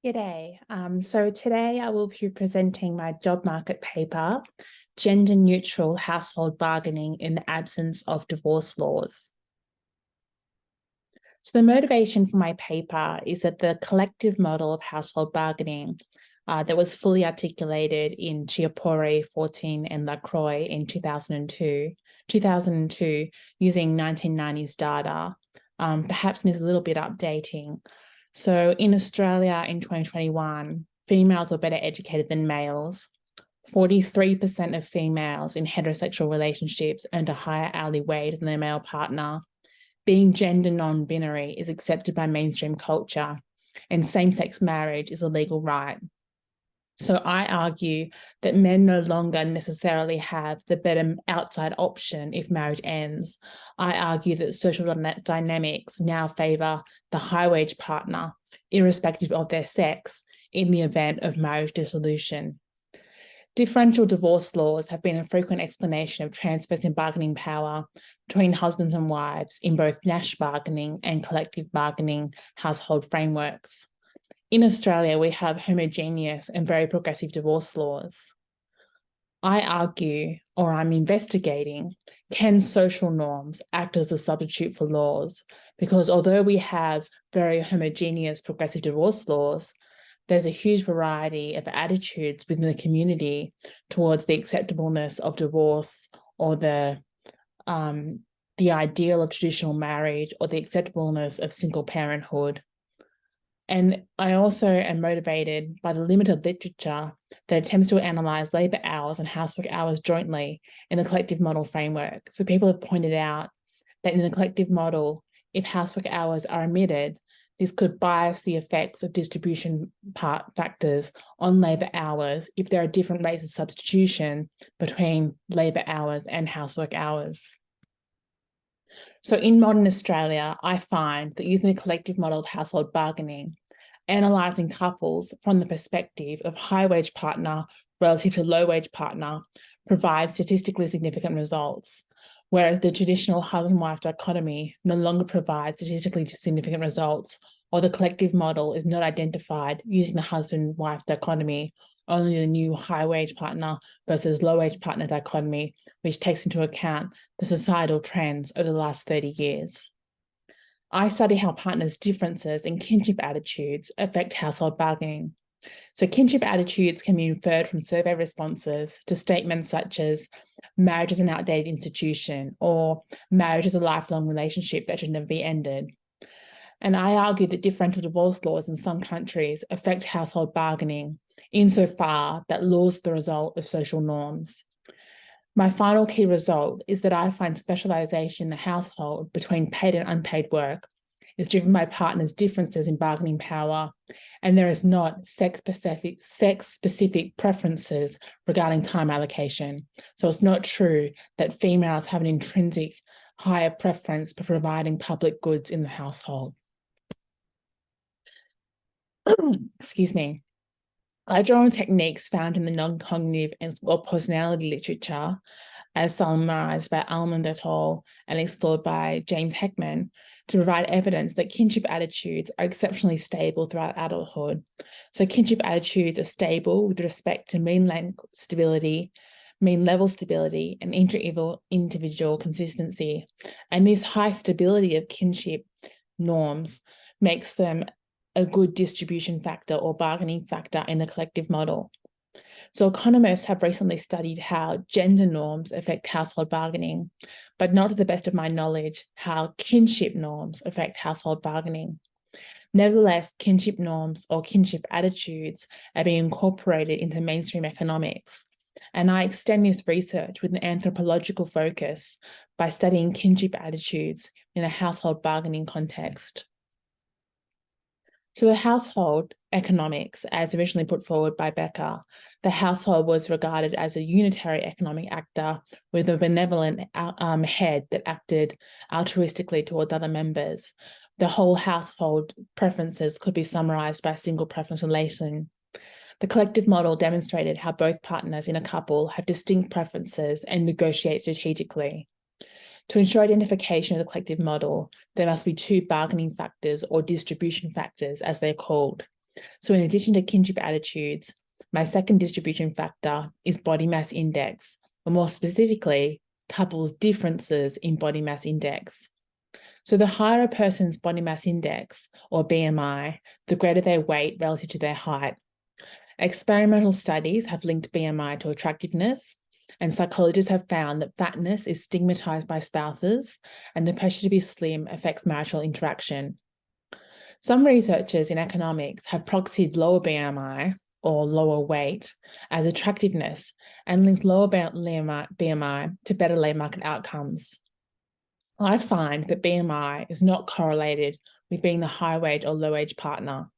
G'day. So today I will be presenting my job market paper, Gender Neutral Household Bargaining in the Absence of Divorce Laws. So the motivation for my paper is that the collective model of household bargaining that was fully articulated in Chiapore, 14, and Lacroix in 2002 using 1990s data, perhaps needs a little bit updating. So in Australia in 2021, females were better educated than males. 43% of females in heterosexual relationships earned a higher hourly wage than their male partner. Being gender non-binary is accepted by mainstream culture, and same-sex marriage is a legal right. So I argue that men no longer necessarily have the better outside option if marriage ends. I argue that social dynamics now favour the high-wage partner, irrespective of their sex, in the event of marriage dissolution. Differential divorce laws have been a frequent explanation of transfers in bargaining power between husbands and wives in both national bargaining and collective bargaining household frameworks. In Australia, we have homogeneous and very progressive divorce laws. I argue, or I'm investigating, can social norms act as a substitute for laws? Because although we have very homogeneous progressive divorce laws, there's a huge variety of attitudes within the community towards the acceptableness of divorce or the ideal of traditional marriage or the acceptableness of single parenthood. And I also am motivated by the limited literature that attempts to analyse labour hours and housework hours jointly in the collective model framework. So people have pointed out that in the collective model, if housework hours are omitted, this could bias the effects of distribution factors on labour hours if there are different rates of substitution between labour hours and housework hours. So in modern Australia, I find that using the collective model of household bargaining, analysing couples from the perspective of high-wage partner relative to low-wage partner provides statistically significant results, whereas the traditional husband-wife dichotomy no longer provides statistically significant results, or the collective model is not identified using the husband-wife dichotomy, only the new high-wage partner versus low-wage partner dichotomy, which takes into account the societal trends over the last 30 years. I study how partners' differences in kinship attitudes affect household bargaining. So kinship attitudes can be inferred from survey responses to statements such as marriage is an outdated institution or marriage is a lifelong relationship that should never be ended. And I argue that differential divorce laws in some countries affect household bargaining insofar that laws are the result of social norms. My final key result is that I find specialization in the household between paid and unpaid work is driven by partners' differences in bargaining power, and there is not sex-specific preferences regarding time allocation. So it's not true that females have an intrinsic higher preference for providing public goods in the household. Excuse me. I draw on techniques found in the non-cognitive or personality literature, as summarized by Almond et al. And explored by James Heckman, to provide evidence that kinship attitudes are exceptionally stable throughout adulthood. So kinship attitudes are stable with respect to mean level stability, and inter-individual consistency. And this high stability of kinship norms makes them a good distribution factor or bargaining factor in the collective model. So economists have recently studied how gender norms affect household bargaining, but not to the best of my knowledge, how kinship norms affect household bargaining. Nevertheless, kinship norms or kinship attitudes are being incorporated into mainstream economics. And I extend this research with an anthropological focus by studying kinship attitudes in a household bargaining context. So the household economics, as originally put forward by Becker, the household was regarded as a unitary economic actor with a benevolent head that acted altruistically towards other members. The whole household preferences could be summarized by a single preference relation. The collective model demonstrated how both partners in a couple have distinct preferences and negotiate strategically. To ensure identification of the collective model, there must be two bargaining factors or distribution factors, as they're called. So in addition to kinship attitudes, my second distribution factor is body mass index, or more specifically, couples' differences in body mass index. So the higher a person's body mass index, or BMI, the greater their weight relative to their height. Experimental studies have linked BMI to attractiveness, and psychologists have found that fatness is stigmatized by spouses, and the pressure to be slim affects marital interaction. Some researchers in economics have proxied lower BMI, or lower weight, as attractiveness, and linked lower BMI to better labour market outcomes. I find that BMI is not correlated with being the high wage or low wage partner,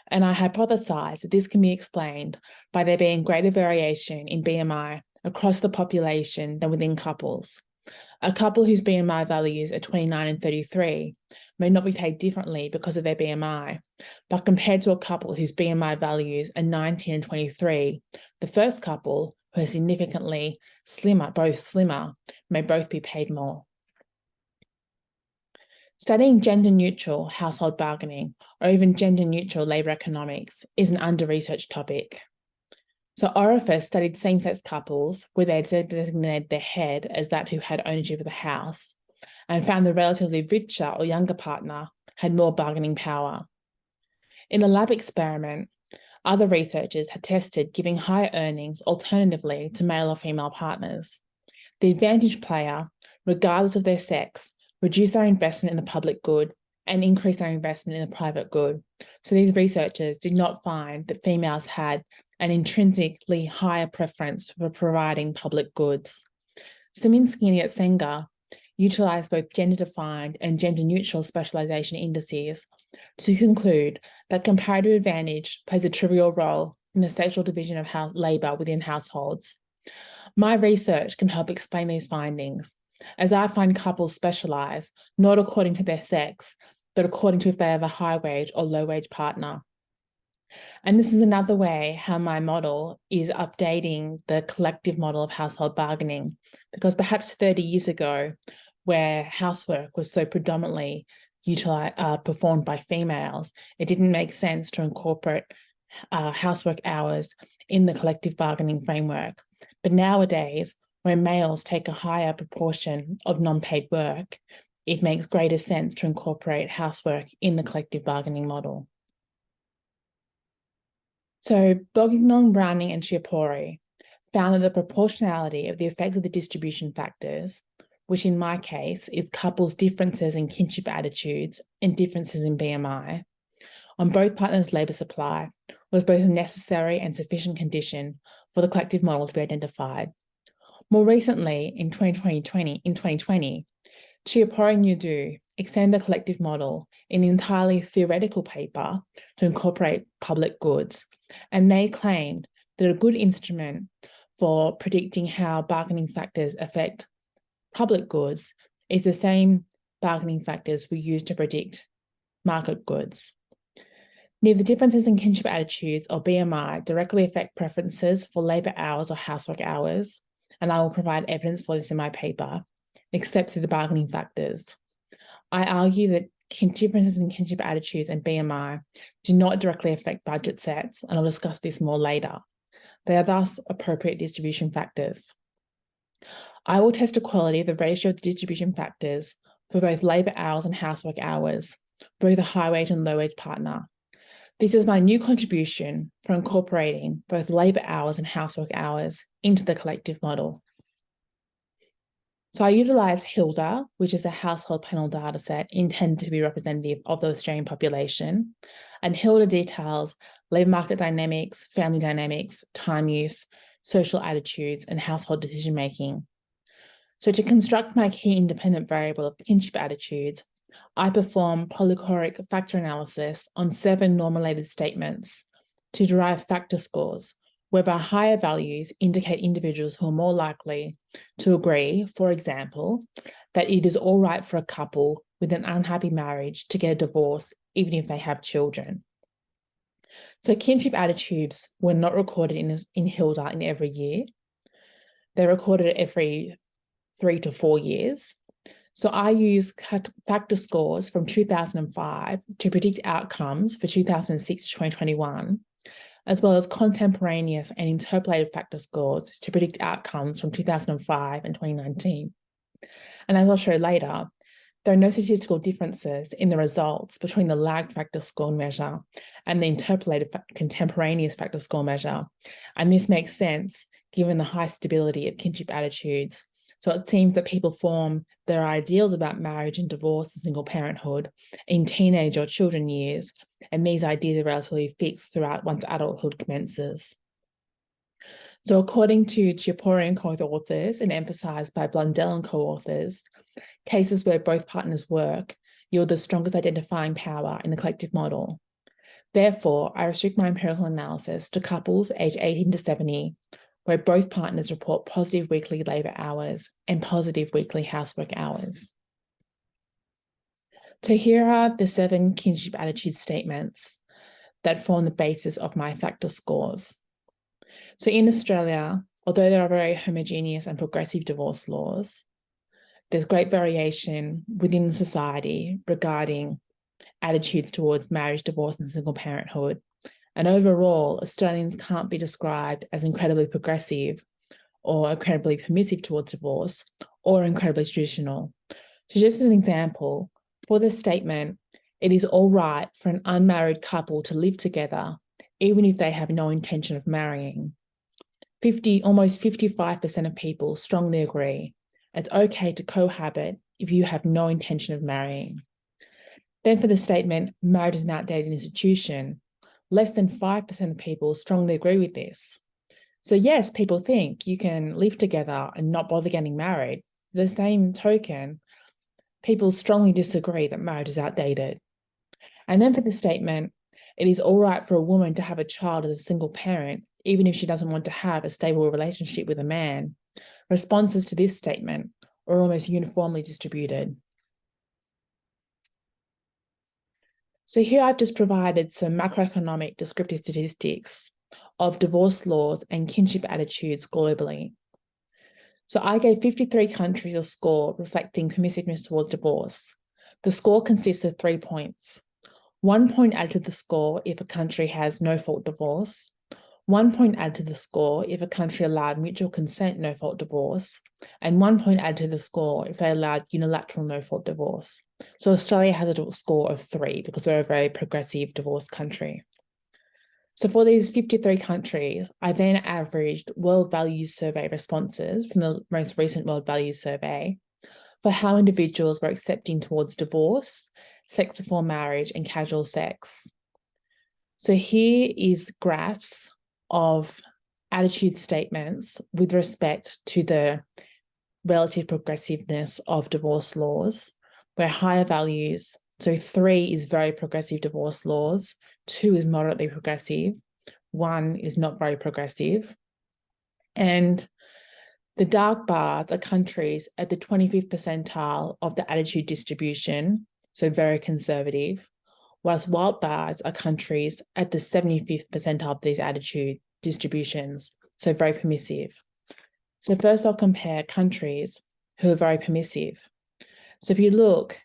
and I hypothesize that this can be explained by there being greater variation in BMI across the population than within couples. A couple whose BMI values are 29 and 33 may not be paid differently because of their BMI, but compared to a couple whose BMI values are 19 and 23, the first couple, who are significantly slimmer, may both be paid more. Studying gender-neutral household bargaining, or even gender-neutral labour economics, is an under-researched topic. So Orifice studied same-sex couples where they designated their head as that who had ownership of the house, and found the relatively richer or younger partner had more bargaining power. In a lab experiment, other researchers have tested giving higher earnings alternatively to male or female partners. The advantage player, regardless of their sex, reduce their investment in the public good and increase their investment in the private good. So these researchers did not find that females had an intrinsically higher preference for providing public goods. Saminsky and Yatsenga utilised both gender-defined and gender-neutral specialization indices to conclude that comparative advantage plays a trivial role in the sexual division of labour within households. My research can help explain these findings, as I find couples specialise not according to their sex, but according to if they have a high wage or low wage partner. And this is another way how my model is updating the collective model of household bargaining, because perhaps 30 years ago, where housework was so predominantly performed by females, it didn't make sense to incorporate housework hours in the collective bargaining framework. But nowadays, where males take a higher proportion of non-paid work, it makes greater sense to incorporate housework in the collective bargaining model. So Bogignon, Browning, and Schiapori found that the proportionality of the effects of the distribution factors, which in my case is couples' differences in kinship attitudes and differences in BMI, on both partners' labour supply was both a necessary and sufficient condition for the collective model to be identified. More recently, in 2020, Schiapori and Naidoo extended the collective model in an entirely theoretical paper to incorporate public goods, and they claimed that a good instrument for predicting how bargaining factors affect public goods is the same bargaining factors we use to predict market goods. Neither differences in kinship attitudes or BMI directly affect preferences for labour hours or housework hours, and I will provide evidence for this in my paper, except through the bargaining factors. I argue that differences in kinship attitudes and BMI do not directly affect budget sets, and I'll discuss this more later. They are thus appropriate distribution factors. I will test equality of the ratio of the distribution factors for both labour hours and housework hours, both a high wage and low wage partner. This is my new contribution for incorporating both labour hours and housework hours into the collective model. So I utilise HILDA, which is a household panel dataset intended to be representative of the Australian population. And HILDA details labour market dynamics, family dynamics, time use, social attitudes, and household decision-making. So to construct my key independent variable of kinship attitudes, I perform polychoric factor analysis on 7 normalated statements to derive factor scores, whereby higher values indicate individuals who are more likely to agree, for example, that it is all right for a couple with an unhappy marriage to get a divorce, even if they have children. So kinship attitudes were not recorded in HILDA in every year. They're recorded every 3 to 4 years. So I use factor scores from 2005 to predict outcomes for 2006 to 2021, as well as contemporaneous and interpolated factor scores to predict outcomes from 2005 and 2019. And as I'll show later, there are no statistical differences in the results between the lagged factor score measure and the interpolated contemporaneous factor score measure. And this makes sense given the high stability of kinship attitudes. So it seems that people form their ideals about marriage and divorce and single parenthood in teenage or children years, and these ideas are relatively fixed throughout once adulthood commences. So according to Chiapori and co-authors and emphasised by Blundell and co-authors, cases where both partners work yield the strongest identifying power in the collective model. Therefore, I restrict my empirical analysis to couples aged 18 to 70, where both partners report positive weekly labour hours and positive weekly housework hours. So here are the 7 kinship attitude statements that form the basis of my factor scores. So in Australia, although there are very homogeneous and progressive divorce laws, there's great variation within society regarding attitudes towards marriage, divorce, and single parenthood. And overall, Australians can't be described as incredibly progressive or incredibly permissive towards divorce or incredibly traditional. So just as an example, for this statement, it is all right for an unmarried couple to live together, even if they have no intention of marrying. Almost 55% of people strongly agree it's okay to cohabit if you have no intention of marrying. Then for the statement, marriage is an outdated institution, less than 5% of people strongly agree with this. So yes, people think you can live together and not bother getting married. The same token, people strongly disagree that marriage is outdated. And then for the statement, it is all right for a woman to have a child as a single parent, even if she doesn't want to have a stable relationship with a man. Responses to this statement are almost uniformly distributed. So here I've just provided some macroeconomic descriptive statistics of divorce laws and kinship attitudes globally. So I gave 53 countries a score reflecting permissiveness towards divorce. The score consists of 3 points. 1 point added to the score if a country has no-fault divorce, 1 point added to the score if a country allowed mutual consent no-fault divorce, and 1 point added to the score if they allowed unilateral no-fault divorce. So Australia has a score of 3 because we're a very progressive divorce country. So for these 53 countries, I then averaged World Values Survey responses from the most recent World Values Survey for how individuals were accepting towards divorce, sex before marriage, and casual sex. So here is graphs of attitude statements with respect to the relative progressiveness of divorce laws, where higher values, so 3 is very progressive divorce laws, 2 is moderately progressive, 1 is not very progressive. And the dark bars are countries at the 25th percentile of the attitude distribution, so very conservative, whilst white bars are countries at the 75th percentile of these attitude distributions, so very permissive. So first I'll compare countries who are very permissive. So if you look,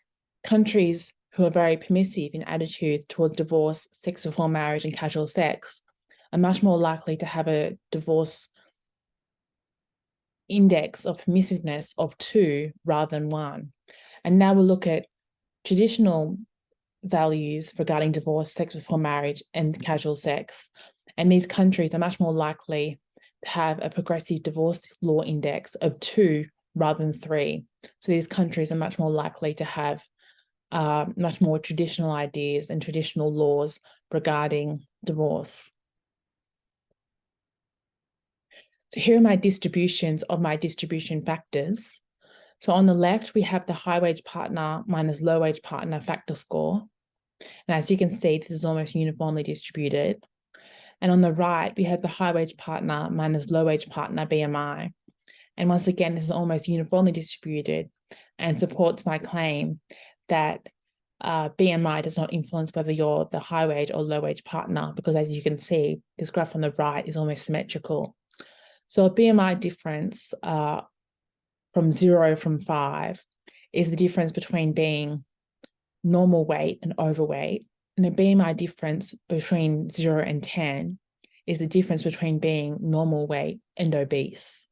countries who are very permissive in attitudes towards divorce, sex before marriage, and casual sex are much more likely to have a divorce index of permissiveness of 2 rather than 1. And now we'll look at traditional values regarding divorce, sex before marriage, and casual sex. And these countries are much more likely to have a progressive divorce law index of 2 rather than 3. So these countries are much more likely to have much more traditional ideas and traditional laws regarding divorce. So here are my distributions of my distribution factors. So on the left, we have the high wage partner minus low wage partner factor score. And as you can see, this is almost uniformly distributed. And on the right, we have the high wage partner minus low wage partner BMI. And once again, this is almost uniformly distributed and supports my claim that BMI does not influence whether you're the high wage or low wage partner, because as you can see, this graph on the right is almost symmetrical. So a BMI difference from 0 from 5 is the difference between being normal weight and overweight, and a BMI difference between 0 and 10 is the difference between being normal weight and obese.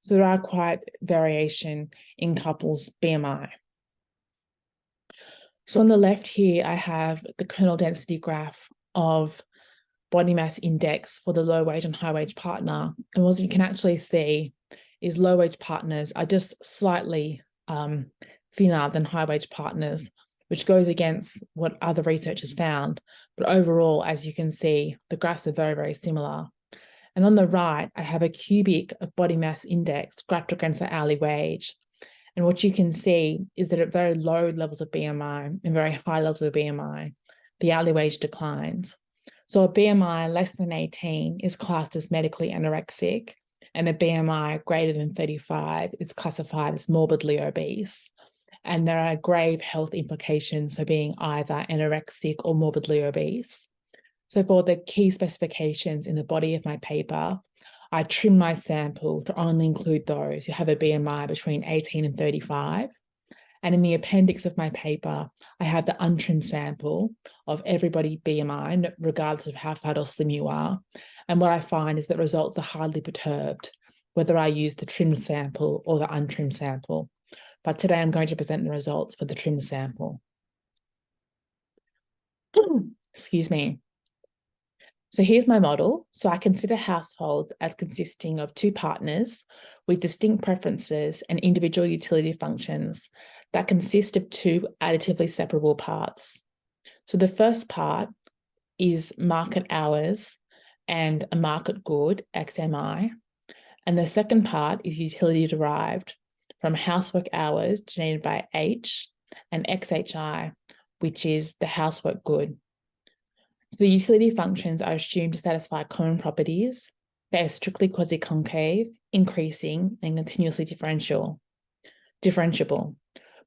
So there are quite variation in couples' BMI. So on the left here, I have the kernel density graph of body mass index for the low wage and high wage partner. And what you can actually see is low wage partners are just slightly thinner than high wage partners, which goes against what other research has found. But overall, as you can see, the graphs are very, very similar. And on the right, I have a cubic of body mass index graphed against the hourly wage. And what you can see is that at very low levels of BMI and very high levels of BMI, the hourly wage declines. So a BMI less than 18 is classed as medically anorexic, and a BMI greater than 35 is classified as morbidly obese. And there are grave health implications for being either anorexic or morbidly obese. So for the key specifications in the body of my paper, I trim my sample to only include those who have a BMI between 18 and 35. And in the appendix of my paper, I have the untrimmed sample of everybody's BMI, regardless of how fat or slim you are. And what I find is that results are hardly perturbed, whether I use the trimmed sample or the untrimmed sample. But today I'm going to present the results for the trimmed sample. Excuse me. So here's my model. So I consider households as consisting of two partners with distinct preferences and individual utility functions that consist of two additively separable parts. So the first part is market hours and a market good, XMI. And the second part is utility derived from housework hours denoted by H and XHI, which is the housework good. So the utility functions are assumed to satisfy common properties. They are strictly quasi-concave, increasing, and continuously differentiable.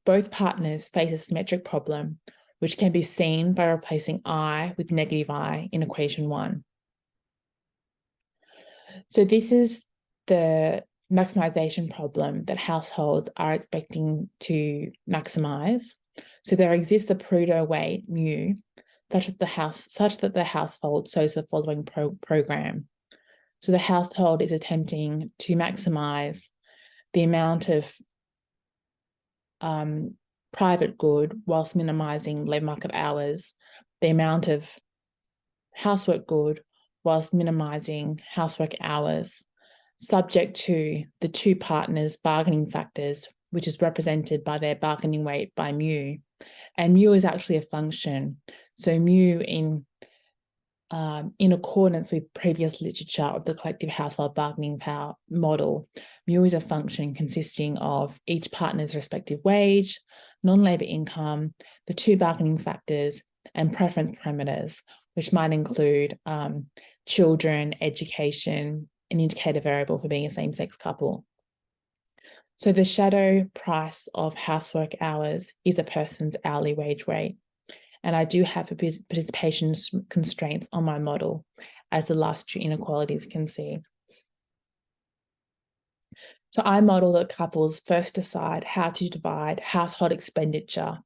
Both partners face a symmetric problem, which can be seen by replacing I with negative I in equation 1. So this is the maximization problem that households are expecting to maximize. So there exists a Pareto weight, mu, such that the household shows the following program. So the household is attempting to maximize the amount of private good whilst minimizing labor market hours, the amount of housework good whilst minimizing housework hours, subject to the two partners' bargaining factors, which is represented by their bargaining weight by mu. And mu is actually a function. So mu in accordance with previous literature of the collective household bargaining power model, mu is a function consisting of each partner's respective wage, non-labor income, the two bargaining factors, and preference parameters, which might include children, education, an indicator variable for being a same-sex couple. So the shadow price of housework hours is a person's hourly wage rate. And I do have participation constraints on my model, as the last two inequalities can see. So I model that couples first decide how to divide household expenditure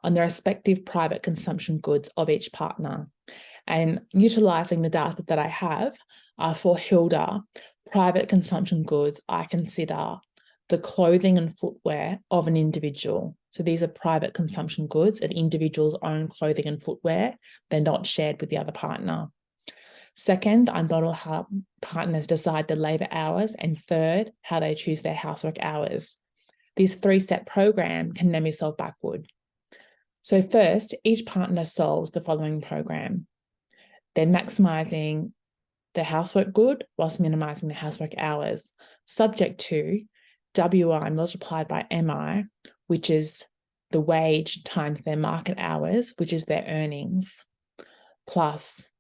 on the respective private consumption goods of each partner. And utilising the data that I have for Hilda, private consumption goods, I consider the clothing and footwear of an individual. So these are private consumption goods, an individual's own clothing and footwear. They're not shared with the other partner. Second, I model how partners decide the labour hours. And third, how they choose their housework hours. This three-step program can then be solved backward. So first, each partner solves the following program. They're maximising the housework good whilst minimising the housework hours, subject to WI multiplied by MI, which is the wage times their market hours, which is their earnings, plus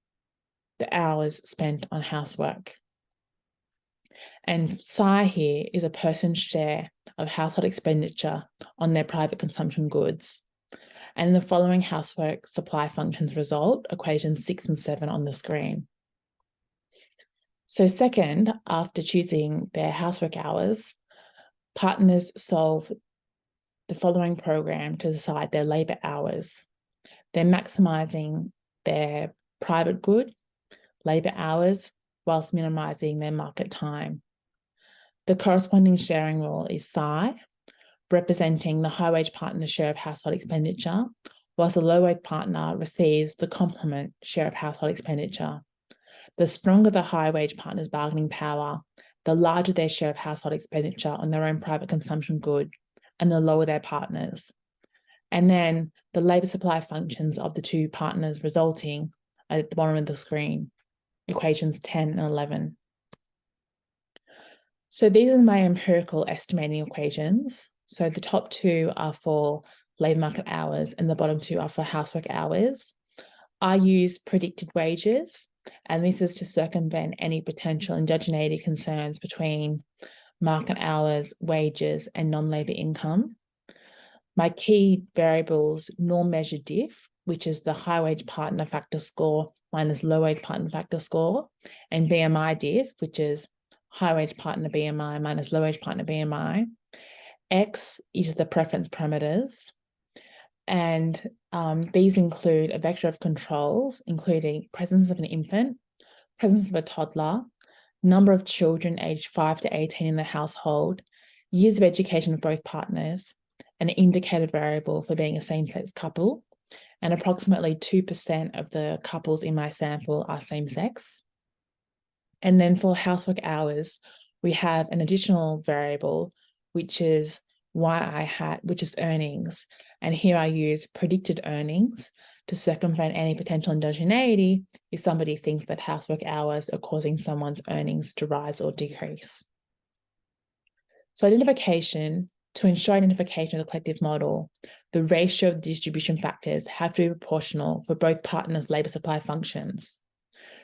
the hours spent on housework. And psi here is a person's share of household expenditure on their private consumption goods. And the following housework supply functions result, equations 6 and 7 on the screen. So second, after choosing their housework hours, partners solve the following program to decide their labour hours. They're maximising their private good, labour hours, whilst minimising their market time. The corresponding sharing rule is psi, representing the high-wage partner's share of household expenditure, whilst the low-wage partner receives the complement share of household expenditure. The stronger the high-wage partner's bargaining power, the larger their share of household expenditure on their own private consumption good, and the lower their partners. And then the labour supply functions of the two partners resulting at the bottom of the screen, equations 10 and 11. So these are my empirical estimating equations. So the top two are for labour market hours and the bottom two are for housework hours. I use predicted wages, and this is to circumvent any potential endogeneity concerns between market hours, wages, and non-labour income. My key variables, norm measure diff, which is the high wage partner factor score minus low wage partner factor score, and BMI diff, which is high wage partner BMI minus low wage partner BMI. X is the preference parameters. And these include a vector of controls, including presence of an infant, presence of a toddler, number of children aged 5 to 18 in the household, years of education of both partners, an indicator variable for being a same-sex couple, and approximately 2% of the couples in my sample are same-sex. And then for housework hours, we have an additional variable, which is YI hat, which is earnings. And here I use predicted earnings to circumvent any potential endogeneity if somebody thinks that housework hours are causing someone's earnings to rise or decrease. So identification, to ensure identification of the collective model, the ratio of the distribution factors have to be proportional for both partners' labour supply functions.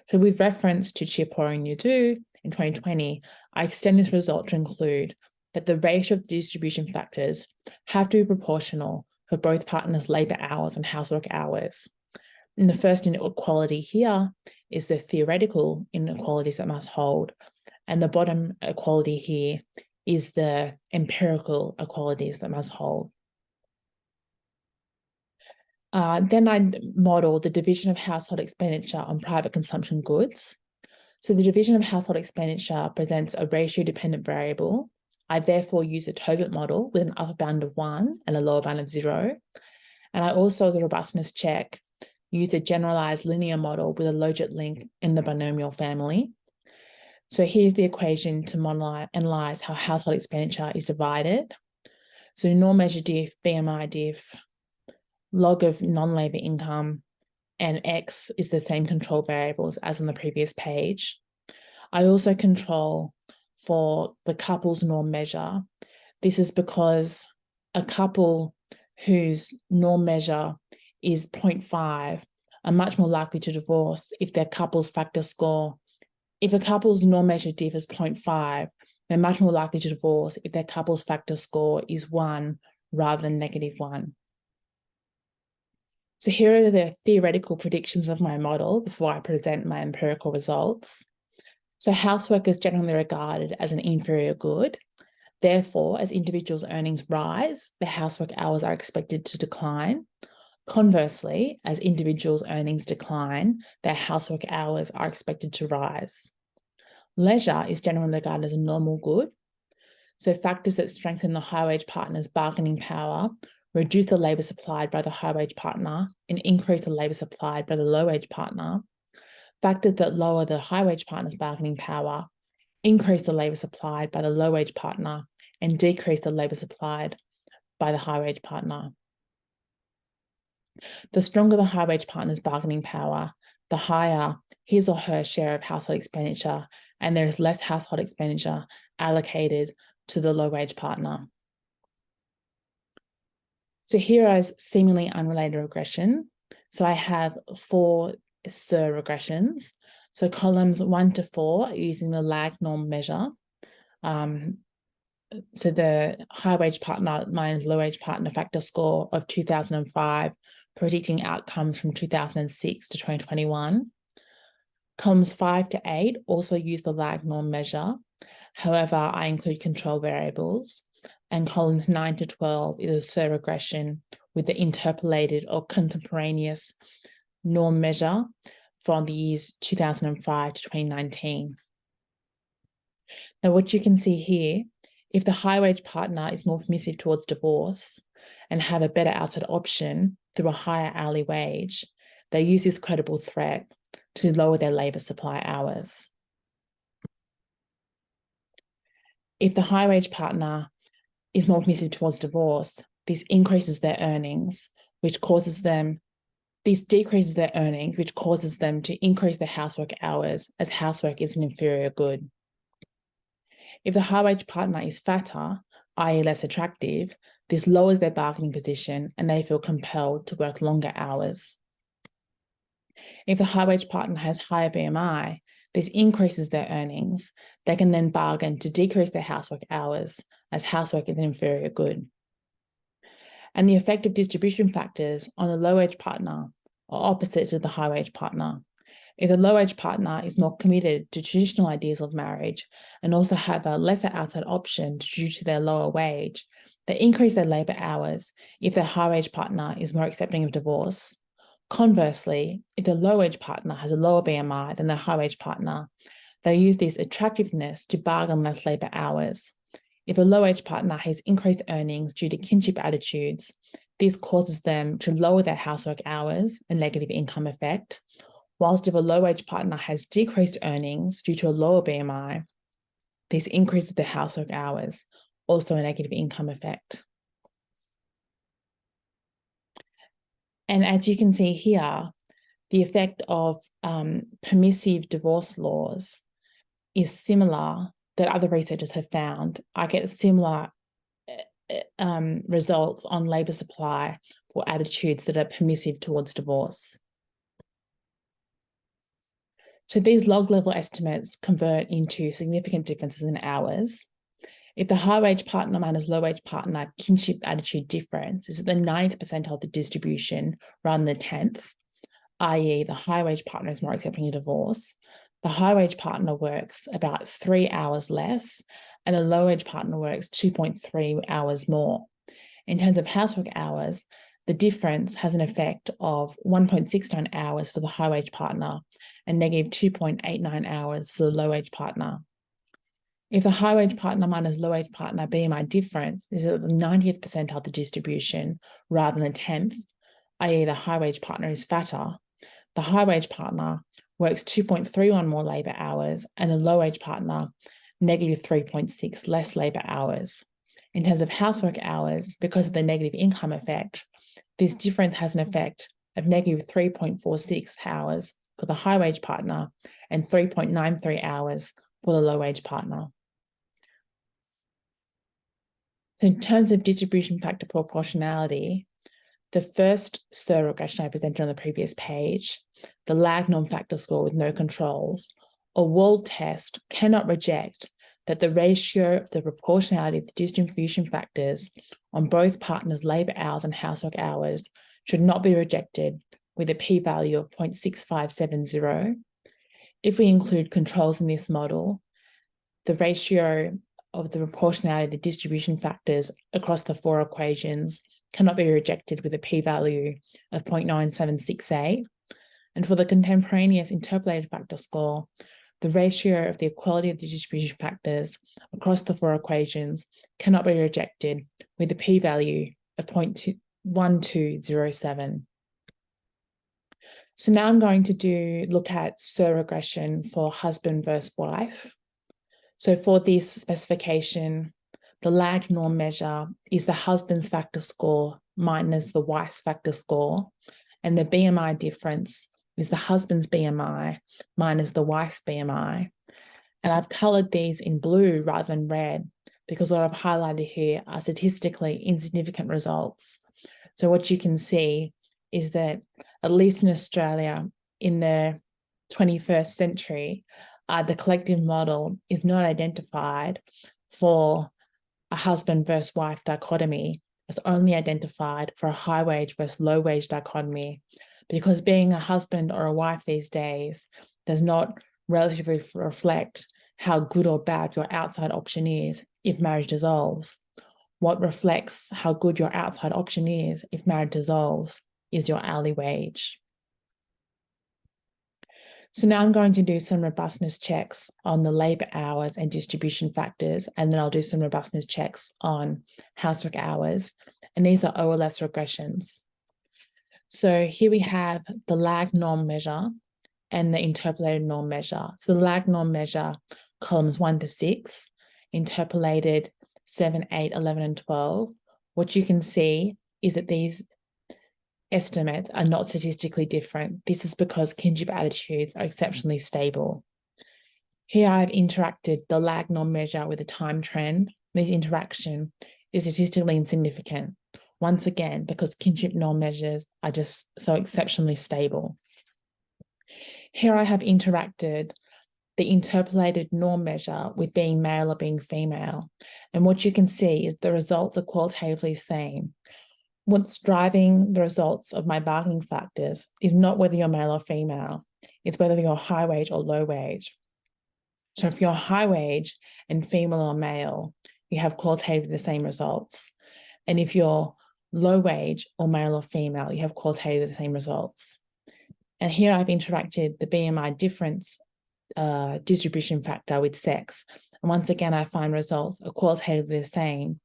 So with reference to Chiapori and Nadeau in 2020, I extend this result to include that the ratio of the distribution factors have to be proportional for both partners' labour hours and housework hours. And the first inequality here is the theoretical inequalities that must hold, and the bottom equality here is the empirical equalities that must hold. Then I model the division of household expenditure on private consumption goods. So the division of household expenditure presents a ratio-dependent variable. I therefore use a Tobit model with an upper bound of 1 and a lower bound of 0. And I also, as a robustness check, use a generalized linear model with a logit link in the binomial family. So here's the equation to analyze how household expenditure is divided. So norm measure diff, BMI diff, log of non-labour income, and X is the same control variables as on the previous page. I also control for the couple's norm measure. This is because a couple whose norm measure is 0.5 are much more likely to divorce if their couple's factor score. If a couple's norm measure diff is 0.5, they're much more likely to divorce if their couple's factor score is 1 rather than -1. So here are the theoretical predictions of my model before I present my empirical results. So housework is generally regarded as an inferior good. Therefore, as individuals' earnings rise, their housework hours are expected to decline. Conversely, as individuals' earnings decline, their housework hours are expected to rise. Leisure is generally regarded as a normal good. So factors that strengthen the high-wage partner's bargaining power reduce the labour supplied by the high-wage partner and increase the labour supplied by the low-wage partner. Factors that lower the high-wage partner's bargaining power increase the labour supplied by the low-wage partner and decrease the labour supplied by the high-wage partner. The stronger the high-wage partner's bargaining power, the higher his or her share of household expenditure, and there is less household expenditure allocated to the low-wage partner. So here is seemingly unrelated regression. So I have 4 SIR regressions. So columns 1 to 4 using the lag norm measure. So the high wage partner minus low wage partner factor score of 2005, predicting outcomes from 2006 to 2021. Columns 5 to 8 also use the lag norm measure. However, I include control variables. and columns 9 to 12 is a SIR regression with the interpolated or contemporaneous norm measure from the years 2005 to 2019. Now, what you can see here, if the high-wage partner is more permissive towards divorce and have a better outside option through a higher hourly wage, they use this credible threat to lower their labour supply hours. If the high-wage partner is more permissive towards divorce, this increases their earnings, which causes them, this decreases their earnings, which causes them to increase their housework hours, as housework is an inferior good. If the high-wage partner is fatter, i.e. less attractive, this lowers their bargaining position and they feel compelled to work longer hours. If the high-wage partner has higher BMI, this increases their earnings. They can then bargain to decrease their housework hours, as housework is an inferior good. And the effect of distribution factors on the low-wage partner are opposite to the high-wage partner. If the low-wage partner is more committed to traditional ideas of marriage and also have a lesser outside option due to their lower wage, they increase their labour hours if their high-wage partner is more accepting of divorce. Conversely, if the low-wage partner has a lower BMI than the high-wage partner, they use this attractiveness to bargain less labour hours. If a low-wage partner has increased earnings due to kinship attitudes, this causes them to lower their housework hours, a negative income effect, whilst if a low-wage partner has decreased earnings due to a lower BMI, this increases their housework hours, also a negative income effect. And as you can see here, the effect of permissive divorce laws is similar that other researchers have found. I get similar results on labour supply for attitudes that are permissive towards divorce. So these log level estimates convert into significant differences in hours. If the high-wage partner minus low-wage partner kinship attitude difference is at the 9th percentile of the distribution rather than the 10th, i.e. the high-wage partner is more accepting of divorce, the high-wage partner works about 3 hours less and the low-wage partner works 2.3 hours more. In terms of housework hours, the difference has an effect of 1.69 hours for the high-wage partner and negative 2.89 hours for the low-wage partner. If the high-wage partner minus low-wage partner BMI difference is at the 90th percentile of the distribution rather than the 10th, i.e. the high-wage partner is fatter, the high-wage partner works 2.31 more labour hours and the low-wage partner negative 3.6 less labour hours. In terms of housework hours, because of the negative income effect, this difference has an effect of negative 3.46 hours for the high-wage partner and 3.93 hours for the low-wage partner. So in terms of distribution factor proportionality, the first SIR regression I presented on the previous page, the lag norm factor score with no controls, a Wald test cannot reject that the ratio of the proportionality of the distribution factors on both partners' labour hours and housework hours should not be rejected with a p-value of 0.6570. If we include controls in this model, the ratio of the proportionality of the distribution factors across the 4 equations cannot be rejected with a p-value of 0.9768. And for the contemporaneous interpolated factor score, the ratio of the equality of the distribution factors across the 4 equations cannot be rejected with a p-value of 0.1207. So now I'm going to look at SIR regression for husband versus wife. So for this specification, the lag norm measure is the husband's factor score minus the wife's factor score, and the BMI difference is the husband's BMI minus the wife's BMI. And I've coloured these in blue rather than red because what I've highlighted here are statistically insignificant results. So what you can see is that, at least in Australia in the 21st century, the collective model is not identified for a husband versus wife dichotomy. It's only identified for a high wage versus low wage dichotomy, because being a husband or a wife these days does not relatively reflect how good or bad your outside option is if marriage dissolves. What reflects how good your outside option is if marriage dissolves is your hourly wage. So now I'm going to do some robustness checks on the labour hours and distribution factors, and then I'll do some robustness checks on housework hours. And these are OLS regressions. So here we have the lag norm measure and the interpolated norm measure. So the lag norm measure, columns 1 to 6, interpolated 7, 8, 11, and 12. What you can see is that these estimates are not statistically different. This is because kinship attitudes are exceptionally stable. Here I've interacted the lag norm measure with a time trend. This interaction is statistically insignificant, once again, because kinship norm measures are just so exceptionally stable. Here I have interacted the interpolated norm measure with being male or being female. And what you can see is the results are qualitatively the same. What's driving the results of my bargaining factors is not whether you're male or female, it's whether you're high wage or low wage. So if you're high wage and female or male, you have qualitatively the same results. And if you're low wage or male or female, you have qualitatively the same results. And here I've interacted the BMI difference distribution factor with sex. And once again, I find results are qualitatively the same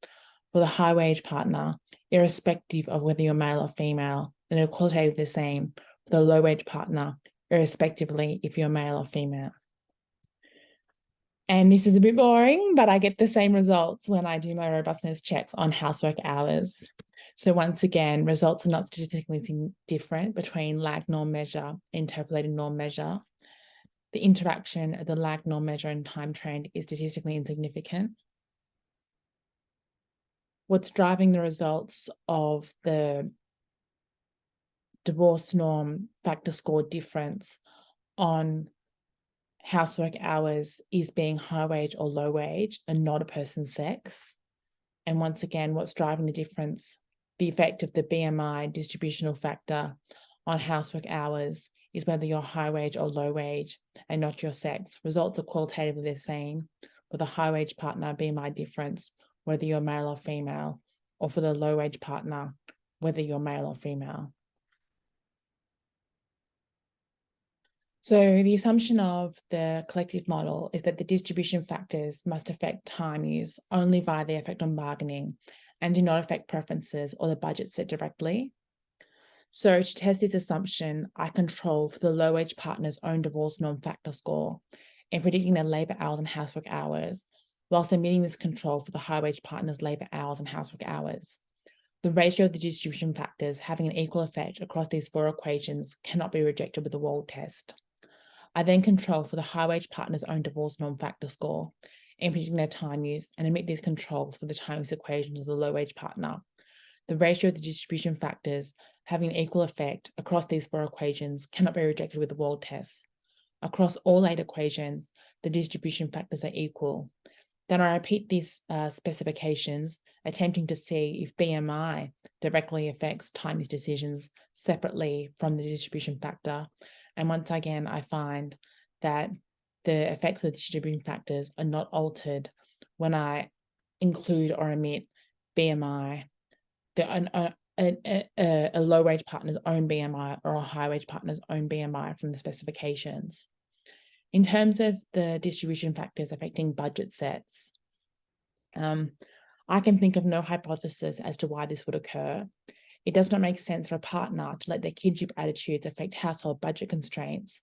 for the high wage partner, irrespective of whether you're male or female, and they're qualitatively the same for the low wage partner, irrespectively if you're male or female. And this is a bit boring, but I get the same results when I do my robustness checks on housework hours. So once again, results are not statistically different between lag norm measure, interpolated norm measure. The interaction of the lag norm measure and time trend is statistically insignificant. What's driving the results of the divorce norm factor score difference on housework hours is being high wage or low wage and not a person's sex. And once again, what's driving the difference, the effect of the BMI distributional factor on housework hours is whether you're high wage or low wage and not your sex. Results are qualitatively the same for the high wage partner BMI difference, whether you're male or female, or for the low wage partner, whether you're male or female. So the assumption of the collective model is that the distribution factors must affect time use only via their effect on bargaining and do not affect preferences or the budget set directly. So to test this assumption, I control for the low wage partner's own divorce norm factor score in predicting their labour hours and housework hours, whilst omitting this control for the high wage partner's labour hours and housework hours. The ratio of the distribution factors having an equal effect across these 4 equations cannot be rejected with the Wald test. I then control for the high wage partner's own divorce norm factor score in predicting their time use and omit these controls for the time use equations of the low wage partner. The ratio of the distribution factors having an equal effect across these 4 equations cannot be rejected with the Wald test. Across all 8 equations, the distribution factors are equal. Then I repeat these specifications, attempting to see if BMI directly affects time use decisions separately from the distribution factor. And once again, I find that the effects of the distribution factors are not altered when I include or omit BMI, a low wage partner's own BMI or a high wage partner's own BMI from the specifications. In terms of the distribution factors affecting budget sets, I can think of no hypothesis as to why this would occur. It does not make sense for a partner to let their kinship attitudes affect household budget constraints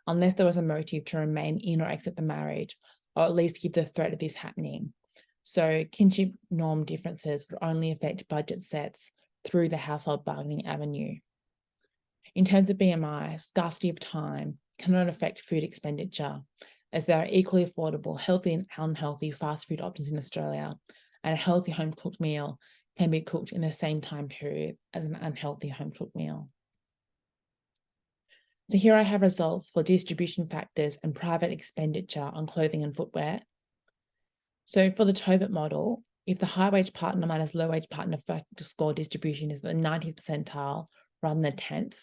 unless there was a motive to remain in or exit the marriage, or at least keep the threat of this happening. So kinship norm differences would only affect budget sets through the household bargaining avenue. In terms of BMI, scarcity of time cannot affect food expenditure, as there are equally affordable, healthy and unhealthy fast food options in Australia, and a healthy home-cooked meal can be cooked in the same time period as an unhealthy home-cooked meal. So here I have results for distribution factors and private expenditure on clothing and footwear. So for the Tobit model, if the high wage partner minus low wage partner factor score distribution is the 90th percentile rather than the 10th,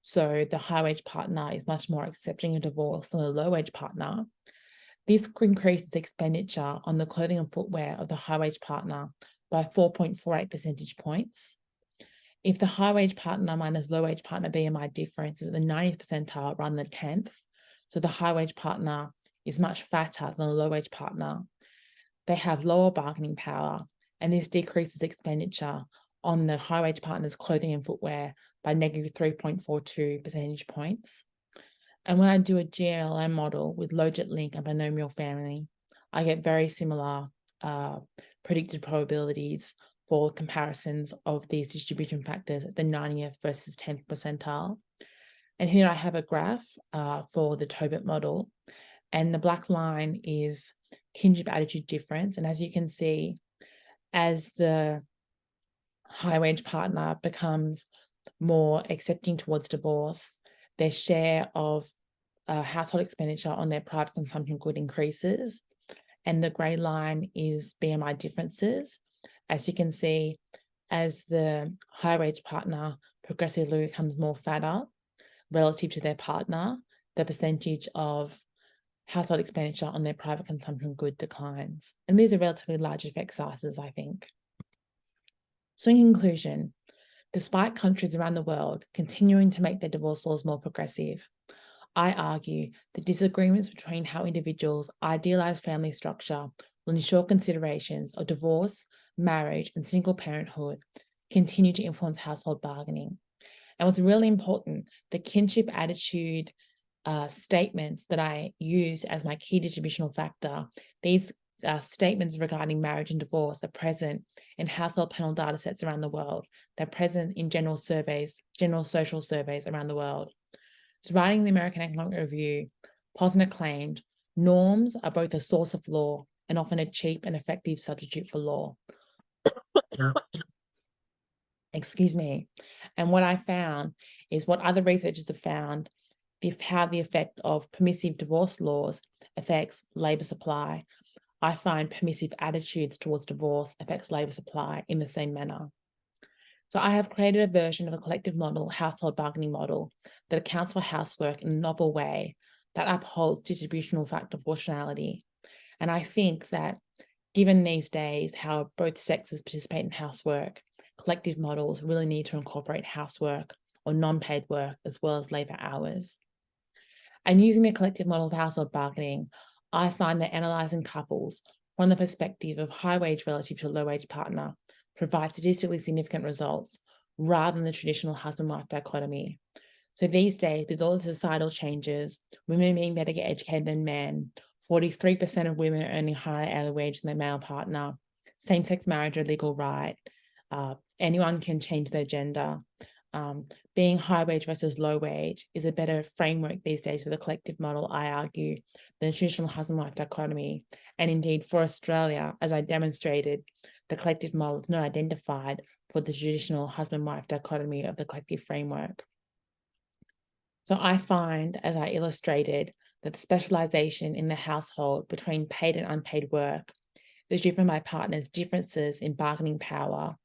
so the high wage partner is much more accepting of divorce than the low wage partner, This increases expenditure on the clothing and footwear of the high-wage partner by 4.48 percentage points. If the high-wage partner minus low-wage partner BMI difference is at the 90th percentile rather than 10th, so the high-wage partner is much fatter than a low-wage partner, they have lower bargaining power, and this decreases expenditure on the high-wage partner's clothing and footwear by negative 3.42 percentage points. And when I do a GLM model with logit link and binomial family, I get very similar predicted probabilities for comparisons of these distribution factors at the 90th versus 10th percentile. And here I have a graph for the Tobit model, and the black line is kinship attitude difference. And as you can see, as the high wage partner becomes more accepting towards divorce, their share of household expenditure on their private consumption good increases. And the grey line is BMI differences. As you can see, as the high wage partner progressively becomes more fatter relative to their partner, the percentage of household expenditure on their private consumption good declines. And these are relatively large effect sizes, I think. So in conclusion, despite countries around the world continuing to make their divorce laws more progressive, I argue that disagreements between how individuals idealize family structure will ensure considerations of divorce, marriage, and single parenthood continue to influence household bargaining. And what's really important, the kinship attitude statements that I use as my key distributional factor, these statements regarding marriage and divorce are present in household panel data sets around the world. They're present in general social surveys around the world. So writing the American Economic Review, Posner claimed, norms are both a source of law and often a cheap and effective substitute for law. Excuse me. And what I found is what other researchers have found, how the effect of permissive divorce laws affects labour supply. I find permissive attitudes towards divorce affects labour supply in the same manner. So I have created a version of a collective model, household bargaining model, that accounts for housework in a novel way that upholds distributional factor proportionality. And I think that given these days how both sexes participate in housework, collective models really need to incorporate housework or non-paid work as well as labour hours. And using the collective model of household bargaining, I find that analysing couples from the perspective of high wage relative to low wage partner provides statistically significant results rather than the traditional husband-wife dichotomy. So these days, with all the societal changes, women being better educated than men, 43% of women are earning higher hourly wage than their male partner, same-sex marriage a legal right, anyone can change their gender. Being high wage versus low wage is a better framework these days for the collective model, I argue, than the traditional husband-wife dichotomy. And indeed, for Australia, as I demonstrated, the collective model is not identified for the traditional husband-wife dichotomy of the collective framework. So I find, as I illustrated, that specialization in the household between paid and unpaid work is driven by partners' differences in bargaining power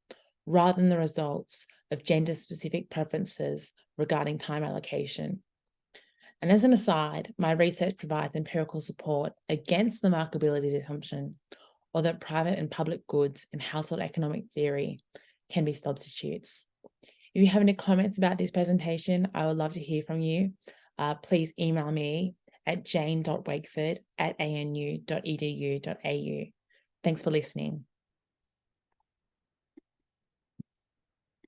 rather than the results of gender-specific preferences regarding time allocation. And as an aside, my research provides empirical support against the marketability assumption, or that private and public goods in household economic theory can be substitutes. If you have any comments about this presentation, I would love to hear from you. Please email me at jane.wakeford@anu.edu.au. Thanks for listening.